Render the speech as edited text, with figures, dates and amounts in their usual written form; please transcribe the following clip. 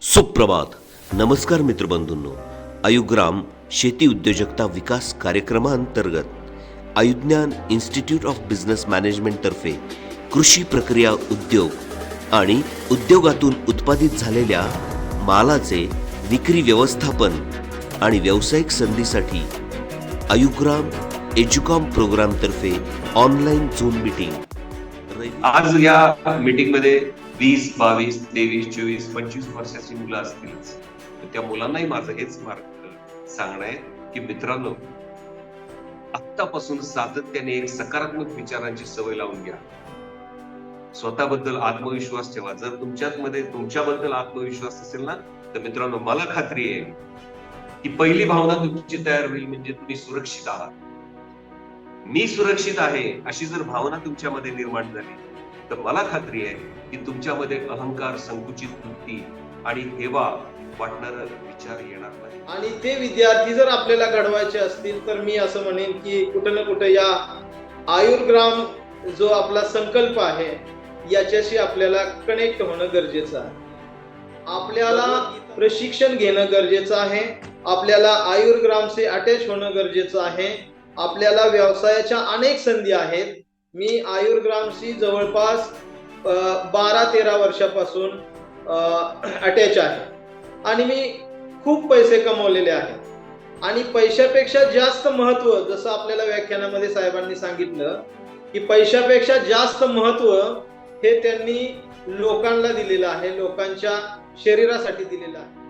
सुप्रभात. नमस्कार मित्रबंधूंनो. आयुग्राम शेती उद्योजकता विकास कार्यक्रमांतर्गत आयुज्ञान इन्स्टिट्यूट ऑफ बिझनेस मॅनेजमेंटतर्फे कृषी प्रक्रिया उद्योग आणि उद्योगातून उत्पादित झालेल्या मालाचे विक्री व्यवस्थापन आणि व्यावसायिक संधीसाठी आयुग्राम एज्युकॉम प्रोग्रामतर्फे ऑनलाईन झूम मीटिंग. आज या मीटिंग मध्ये 20, 22, 23, 24, 25 वर्षाची मुलं असतीलच. त्या मुलांनाही माझं हेच मार्ग सांगणं आहे की मित्रांनो, आत्तापासून सातत्याने एक सकारात्मक विचारांची सवय लावून घ्या. स्वतःबद्दल आत्मविश्वास ठेवा. जर तुमच्याबद्दल आत्मविश्वास असेल ना, तर मित्रांनो मला खात्री आहे की पहिली भावना तुमची तयार होईल म्हणजे तुम्ही सुरक्षित आहात. मी सुरक्षित आहे अशी जर भावना तुमच्यामध्ये निर्माण झाली तर मला खात्री आहे की तुमच्यामध्ये अहंकार, संकुचित वृत्ती आणि हेवा वाटणारा विचार येणार नाही. आणि ते विद्यार्थी जर आपल्याला घडवायचे असतील तर मी असं म्हणेन की कुठं ना कुठं या आयुर्ग्राम जो आपला संकल्प आहे याच्याशी आपल्याला कनेक्ट होणं गरजेचं आहे. आपल्याला प्रशिक्षण घेणं गरजेचं आहे. आपल्याला आयुर्ग्रामशी अटॅच होणं गरजेचं आहे. आपल्याला व्यवसायाच्या अनेक संधी आहेत. मी आयुर्ग्रामशी जवळपास 12-13 वर्षापासून अटॅच आहे आणि मी खूप पैसे कमवलेले आहेत. आणि पैशापेक्षा जास्त महत्व, जसं आपल्याला व्याख्यानामध्ये साहेबांनी सांगितलं की पैशापेक्षा जास्त महत्व हे त्यांनी लोकांना दिलेलं आहे, लोकांच्या शरीरासाठी दिलेलं आहे.